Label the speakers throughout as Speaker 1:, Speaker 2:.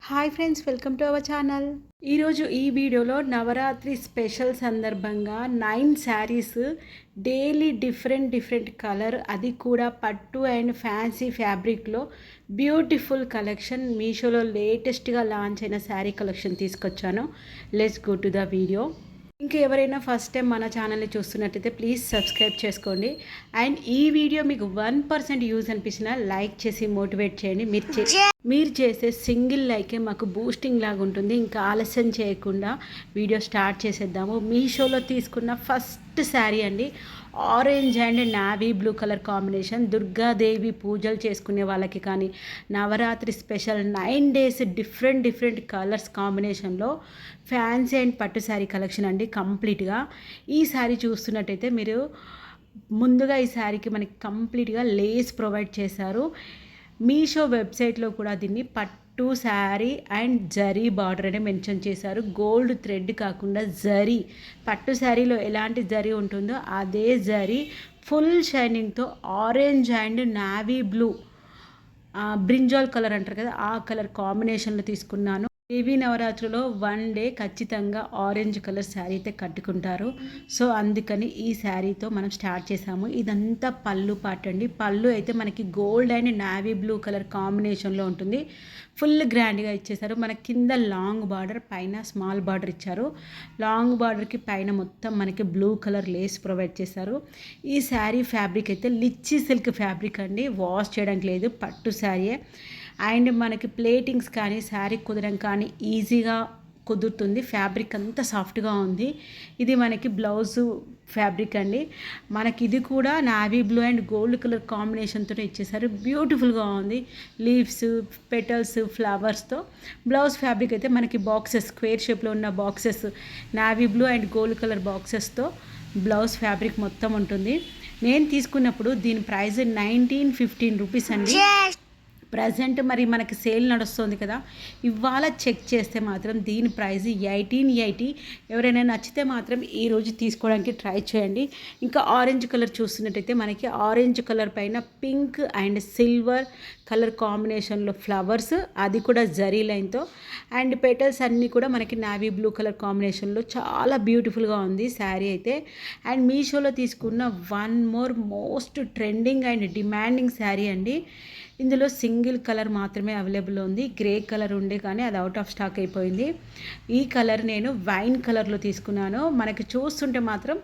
Speaker 1: Hi friends, welcome to our channel. ఈరోజు ఈ వీడియోలో నవరాత్రి స్పెషల్ సందర్భంగా 9 శారీస్ డైలీ డిఫరెంట్ కలర్, అది కూడా పట్టు అండ్ ఫ్యాన్సీ ఫ్యాబ్రిక్లో బ్యూటిఫుల్ కలెక్షన్ మీషోలో లేటెస్ట్గా లాంచ్ అయిన శారీ కలెక్షన్ తీసుకొచ్చాను. Let's go to the video. ఇంకా ఎవరైనా ఫస్ట్ టైం మన ఛానల్ని చూస్తున్నట్టయితే ప్లీజ్ సబ్స్క్రైబ్ చేసుకోండి. అండ్ ఈ వీడియో మీకు 1% యూజ్ అనిపించినా లైక్ చేసి మోటివేట్ చేయండి. మీరు చేసే సింగిల్ లైకే మాకు బూస్టింగ్ లాగా ఉంటుంది. ఇంకా ఆలస్యం చేయకుండా వీడియో స్టార్ట్ చేసేద్దాము. మీషోలో తీసుకున్న ఫస్ట్ శారీ అండి, orange and navy blue colour combination. Durgadevi పూజలు చేసుకునే వాళ్ళకి కానీ Navratri special 9 days different colours కాంబినేషన్లో ఫ్యాన్సీ అండ్ పట్టు శారీ కలెక్షన్ అండి కంప్లీట్గా. ఈ శారీ చూస్తున్నట్టయితే మీరు ముందుగా ఈ శారీకి మనకి కంప్లీట్గా లేస్ ప్రొవైడ్ చేశారు. మీషో వెబ్సైట్లో కూడా దీన్ని పట్టు శారీ అండ్ జరీ బార్డర్ అనే మెన్షన్ చేశారు. గోల్డ్ థ్రెడ్ కాకుండా జరీ, పట్టు శారీలో ఎలాంటి జరీ ఉంటుందో అదే జరీ ఫుల్ షైనింగ్తో orange and navy blue, brinjal colour అంటారు కదా, ఆ కలర్ కాంబినేషన్లో తీసుకున్నాను. దేవీ నవరాత్రిలో 1 day ఖచ్చితంగా ఆరెంజ్ కలర్ శారీ అయితే కట్టుకుంటారు. సో అందుకని ఈ శారీతో మనం స్టార్ట్ చేసాము. ఇదంతా పళ్ళు పాట అండి. పళ్ళు అయితే మనకి gold and navy blue colour కాంబినేషన్లో ఉంటుంది. ఫుల్ గ్రాండ్గా ఇచ్చేసారు. మన కింద లాంగ్ బార్డర్, పైన స్మాల్ బార్డర్ ఇచ్చారు. లాంగ్ బార్డర్కి పైన మొత్తం మనకి బ్లూ కలర్ లేస్ ప్రొవైడ్ చేశారు. ఈ శారీ ఫ్యాబ్రిక్ అయితే లిచ్చి సిల్క్ ఫ్యాబ్రిక్ అండి, వాష్ చేయడానికి లేదు, పట్టు శారీయే. అండ్ మనకి ప్లేటింగ్స్ కానీ శారీ కుదరం కానీ ఈజీగా కుదురుతుంది. ఫ్యాబ్రిక్ అంతా సాఫ్ట్గా ఉంది. ఇది మనకి బ్లౌజు ఫ్యాబ్రిక్ అండి. మనకి ఇది కూడా navy blue and gold colour కాంబినేషన్తో ఇచ్చేసారు. బ్యూటిఫుల్గా ఉంది. లీవ్స్, పెటల్స్, ఫ్లవర్స్తో. బ్లౌజ్ ఫ్యాబ్రిక్ అయితే మనకి బాక్సెస్, స్క్వేర్ షేప్లో ఉన్న boxes, navy blue and gold colour బాక్సెస్తో బ్లౌజ్ ఫ్యాబ్రిక్ మొత్తం ఉంటుంది. నేను తీసుకున్నప్పుడు దీని ప్రైస్ 1915 రూపీస్ అండి. ప్రజెంట్ మరి మనకి సేల్ నడుస్తుంది కదా, ఇవాళ చెక్ చేస్తే మాత్రం దీని ప్రైస్ 1880. ఎవరైనా నచ్చితే మాత్రం ఈరోజు తీసుకోవడానికి ట్రై చేయండి. ఇంకా ఆరెంజ్ కలర్ చూస్తున్నట్టయితే మనకి ఆరెంజ్ కలర్ పైన పింక్ అండ్ సిల్వర్ కలర్ కాంబినేషన్లో ఫ్లవర్స్, అది కూడా జరీ లైన్తో. అండ్ పెటల్స్ అన్నీ కూడా మనకి నావీ బ్లూ కలర్ కాంబినేషన్లో చాలా బ్యూటిఫుల్గా ఉంది శారీ అయితే. అండ్ మీషోలో తీసుకున్న one more most trending and demanding sari అండి. ఇందులో సింగిల్ కలర్ మాత్రమే అవైలబుల్ ఉంది. గ్రే కలర్ ఉండే కానీ అది అవుట్ ఆఫ్ స్టాక్ అయిపోయింది. ఈ కలర్ నేను వైన్ కలర్లో తీసుకున్నాను. మనకి చూస్తుంటే మాత్రం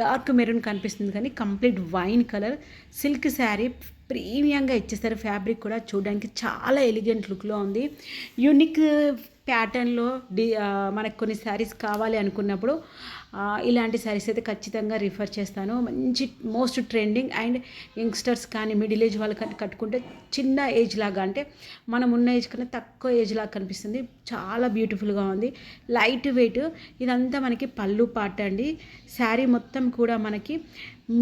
Speaker 1: డార్క్ మెరూన్ కనిపిస్తుంది కానీ complete wine colour. Silk sari ప్రీమియంగా ఇచ్చేస్తారు. ఫ్యాబ్రిక్ కూడా చూడడానికి చాలా ఎలిగెంట్ లుక్లో ఉంది. యూనిక్ ప్యాటర్న్లో మనకు కొన్ని శారీస్ కావాలి అనుకున్నప్పుడు ఇలాంటి శారీస్ అయితే ఖచ్చితంగా రిఫర్ చేస్తాను. మంచి మోస్ట్ ట్రెండింగ్ అండ్ యంగ్స్టర్స్ కానీ మిడిల్ ఏజ్ వాళ్ళు కట్టుకుంటే చిన్న ఏజ్ లాగా, అంటే మనం ఉన్న ఏజ్ కన్నా తక్కువ ఏజ్ లాగా కనిపిస్తుంది. చాలా బ్యూటిఫుల్గా ఉంది. Light weight. ఇదంతా మనకి పళ్ళు పాట అండి. శారీ మొత్తం కూడా మనకి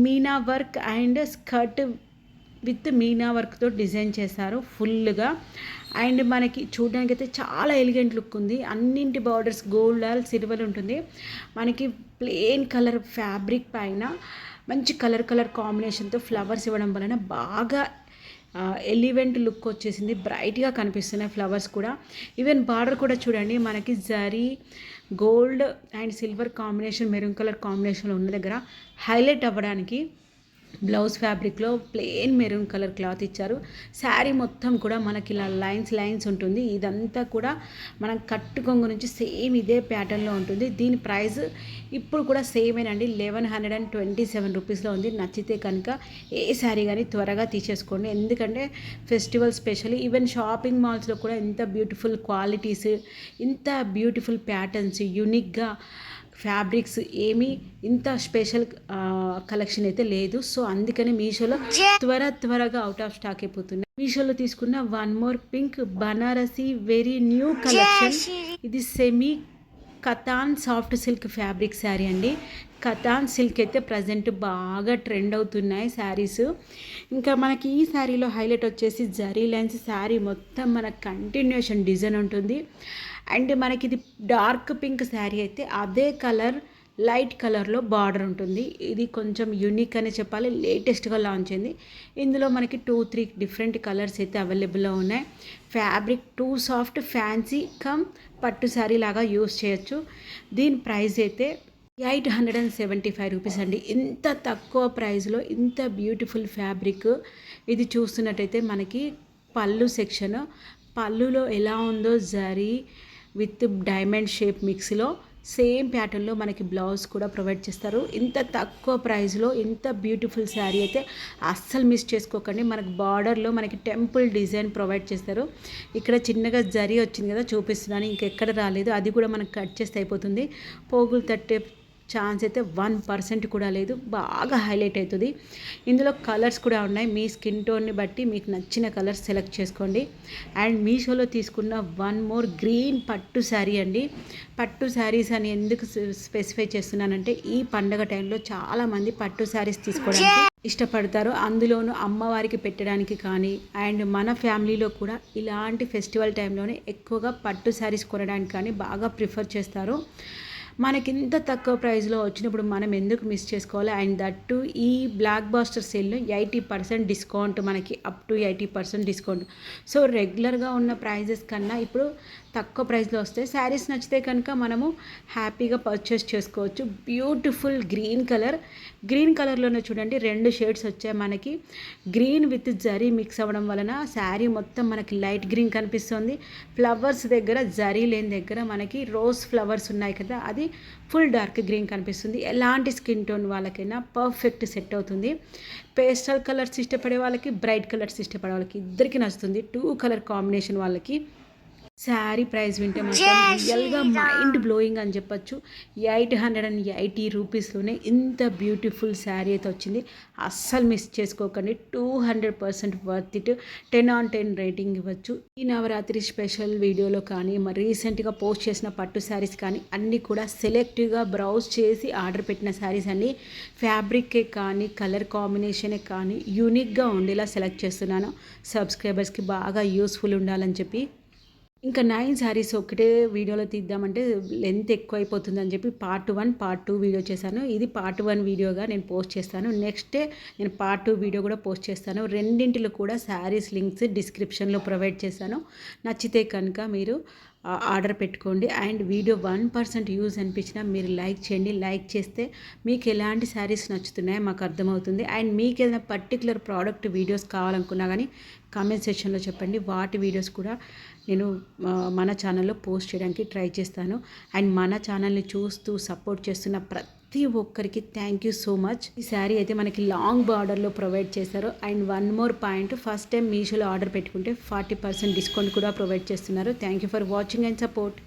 Speaker 1: Meena work and skirt with Meena వర్క్తో డిజైన్ చేశారు ఫుల్గా. అండ్ మనకి చూడడానికి అయితే చాలా ఎలిగెంట్ లుక్ ఉంది. అన్నింటి బార్డర్స్ గోల్డ్ ఆర్ సిల్వర్ ఉంటుంది. మనకి ప్లెయిన్ కలర్ ఫ్యాబ్రిక్ పైన మంచి కలర్ కాంబినేషన్తో ఫ్లవర్స్ ఇవ్వడం వలన బాగా ఎలివెంట్ లుక్ వచ్చేసింది. బ్రైట్గా కనిపిస్తున్నాయి ఫ్లవర్స్ కూడా. ఈవెన్ బార్డర్ కూడా చూడండి, మనకి zari gold and silver combination, maroon colour కాంబినేషన్లో ఉన్న దగ్గర హైలైట్ అవ్వడానికి బ్లౌజ్ ఫ్యాబ్రిక్లో ప్లెయిన్ మెరూన్ కలర్ క్లాత్ ఇచ్చారు. శారీ మొత్తం కూడా మనకి ఇలా లైన్స్ ఉంటుంది. ఇదంతా కూడా మనం కట్టు కొంగు నుంచి సేమ్ ఇదే ప్యాటర్న్లో ఉంటుంది. దీని ప్రైస్ ఇప్పుడు కూడా సేమేనండి, 1127 రూపీస్లో ఉంది. నచ్చితే కనుక ఏ శారీ కానీ త్వరగా తీసేసుకోండి. ఎందుకంటే ఫెస్టివల్ స్పెషల్. ఈవెన్ షాపింగ్ మాల్స్లో కూడా ఇంత బ్యూటిఫుల్ క్వాలిటీస్, ఇంత బ్యూటిఫుల్ ప్యాటర్న్స్, యూనిక్గా ఫ్యాబ్రిక్స్ ఏమీ ఇంత స్పెషల్ కలెక్షన్ అయితే లేదు. సో అందుకని మీషోలో త్వరగా అవుట్ ఆఫ్ స్టాక్ అయిపోతున్నాయి. మీషోలో తీసుకున్న one more pink Banarasi very new collection. ఇది semi katan soft silk fabric sari అండి. కతాన్ సిల్క్ అయితే ప్రజెంట్ బాగా ట్రెండ్ అవుతున్నాయి శారీస్. ఇంకా మనకి ఈ శారీలో హైలైట్ వచ్చేసి జరీ లైన్స్. శారీ మొత్తం మన కంటిన్యూషన్ డిజైన్ ఉంటుంది. అండ్ మనకి ఇది డార్క్ పింక్ శారీ అయితే అదే కలర్ లైట్ కలర్లో బార్డర్ ఉంటుంది. ఇది కొంచెం యూనిక్ అని చెప్పాలి, లేటెస్ట్గా లాంచ్ అయింది. ఇందులో మనకి 2-3 డిఫరెంట్ కలర్స్ అయితే అవైలబుల్లో ఉన్నాయి. Fabric two soft, fancy come పట్టు శారీ లాగా యూస్ చేయొచ్చు. దీని ప్రైస్ అయితే 875 రూపీస్ అండి. ఇంత తక్కువ ప్రైస్లో ఇంత బ్యూటిఫుల్ ఫ్యాబ్రిక్. ఇది చూస్తున్నట్టయితే మనకి పళ్ళు సెక్షన్, పళ్ళులో ఎలా ఉందో జరీ విత్ డైమండ్ షేప్ మిక్స్లో సేమ్ ప్యాటర్న్లో మనకి బ్లౌజ్ కూడా ప్రొవైడ్ చేస్తారు. ఇంత తక్కువ ప్రైస్లో ఇంత బ్యూటిఫుల్ శారీ అయితే అస్సలు మిస్ చేసుకోకండి. మనకు బార్డర్లో మనకి టెంపుల్ డిజైన్ ప్రొవైడ్ చేస్తారు. ఇక్కడ చిన్నగా జరీ వచ్చింది కదా, చూపిస్తున్నాను, ఇంకెక్కడ రాలేదు. అది కూడా మనకు కట్ చేస్తే అయిపోతుంది. పోగులు తట్టే ఛాన్స్ అయితే 1% కూడా లేదు. బాగా హైలైట్ అవుతుంది. ఇందులో కలర్స్ కూడా ఉన్నాయి. మీ స్కిన్ టోన్ని బట్టి మీకు నచ్చిన కలర్స్ సెలెక్ట్ చేసుకోండి. అండ్ మీషోలో తీసుకున్న వన్ మోర్ గ్రీన్ పట్టు శారీ అండి. పట్టు శారీస్ అని ఎందుకు స్పెసిఫై చేస్తున్నానంటే ఈ పండగ టైంలో చాలామంది పట్టు శారీస్ తీసుకోవడానికి ఇష్టపడతారు. అందులోనూ అమ్మవారికి పెట్టడానికి కానీ అండ్ మన ఫ్యామిలీలో కూడా ఇలాంటి ఫెస్టివల్ టైంలోనే ఎక్కువగా పట్టు శారీస్ కొనడానికి కానీ బాగా ప్రిఫర్ చేస్తారు. మనకి ఇంత తక్కువ ప్రైస్లో వచ్చినప్పుడు మనం ఎందుకు మిస్ చేసుకోవాలి? అండ్ దట్టు ఈ బ్లాక్ బాస్టర్ సేల్లో 80% డిస్కౌంట్, మనకి అప్ టు 80% డిస్కౌంట్. సో రెగ్యులర్గా ఉన్న ప్రైజెస్ కన్నా ఇప్పుడు తక్కువ ప్రైస్లో వస్తాయి. శారీస్ నచ్చితే కనుక మనము హ్యాపీగా పర్చేస్ చేసుకోవచ్చు. బ్యూటిఫుల్ గ్రీన్ కలర్, గ్రీన్ కలర్లోనే చూడండి 2 షేడ్స్ వచ్చాయి మనకి. గ్రీన్ విత్ జరీ మిక్స్ అవ్వడం వలన శారీ మొత్తం మనకి లైట్ గ్రీన్ కనిపిస్తుంది. ఫ్లవర్స్ దగ్గర జరీ లేని దగ్గర మనకి రోజ్ ఫ్లవర్స్ ఉన్నాయి కదా, అది ఫుల్ డార్క్ గ్రీన్ కనిపిస్తుంది. ఎలాంటి స్కిన్ టోన్ వాళ్ళకైనా పర్ఫెక్ట్ సెట్ అవుతుంది. పేస్టల్ కలర్స్ ఇష్టపడే వాళ్ళకి, బ్రైట్ కలర్స్ ఇష్టపడే వాళ్ళకి ఇద్దరికి నచ్చుతుంది. 2 కలర్ కాంబినేషన్ వాళ్ళకి. శారీ ప్రైస్ వింటే మాత్రం రియల్గా మైండ్ బ్లోయింగ్ అని చెప్పచ్చు. 880 రూపీస్లోనే ఇంత బ్యూటిఫుల్ శారీ అయితే వచ్చింది. అస్సలు మిస్ చేసుకోకండి. 200% వర్త్ ఇట్. 10/10 రేటింగ్ ఇవ్వచ్చు. ఈ నవరాత్రి స్పెషల్ వీడియోలో కానీ మరి రీసెంట్గా పోస్ట్ చేసిన పట్టు శారీస్ కానీ అన్నీ కూడా సెలెక్టివ్గా బ్రౌజ్ చేసి ఆర్డర్ పెట్టిన శారీస్ అన్నీ ఫ్యాబ్రిక్కే కానీ కలర్ కాంబినేషనే కానీ యూనిక్గా ఉండేలా సెలెక్ట్ చేస్తున్నాను. సబ్స్క్రైబర్స్కి బాగా యూస్ఫుల్ ఉండాలని చెప్పి. ఇంకా 9 శారీస్ ఒకటే వీడియోలో తీద్దామంటే లెంత్ ఎక్కువ అయిపోతుందని చెప్పి పార్ట్ 1, పార్ట్ 2 వీడియో చేశాను. ఇది పార్ట్ 1 వీడియోగా నేను పోస్ట్ చేస్తాను. నెక్స్ట్ డే నేను పార్ట్ 2 వీడియో కూడా పోస్ట్ చేస్తాను. రెండింటిలో కూడా శారీస్ లింక్స్ డిస్క్రిప్షన్లో ప్రొవైడ్ చేశాను. నచ్చితే కనుక మీరు ఆర్డర్ పెట్టుకోండి. అండ్ వీడియో 1% యూజ్ అనిపించినా మీరు లైక్ చేయండి. లైక్ చేస్తే మీకు ఎలాంటి శారీస్ నచ్చుతున్నాయో మాకు అర్థమవుతుంది. అండ్ మీకు ఏదైనా పర్టికులర్ ప్రోడక్ట్ వీడియోస్ కావాలనుకున్నా కానీ కామెంట్ సెక్షన్లో చెప్పండి. వాటి వీడియోస్ కూడా నేను మన ఛానల్లో పోస్ట్ చేయడానికి ట్రై చేస్తాను. అండ్ మన ఛానల్ని చూస్తూ సపోర్ట్ చేస్తున్న ప్రతి ఒక్కరికి థ్యాంక్ యూ సో మచ్. ఈ శారీ అయితే మనకి లాంగ్ బార్డర్లో ప్రొవైడ్ చేశారు. And one more point, first time మీషోలో ఆర్డర్ పెట్టుకుంటే 40% డిస్కౌంట్ కూడా ప్రొవైడ్ చేస్తున్నారు. Thank you for watching and support.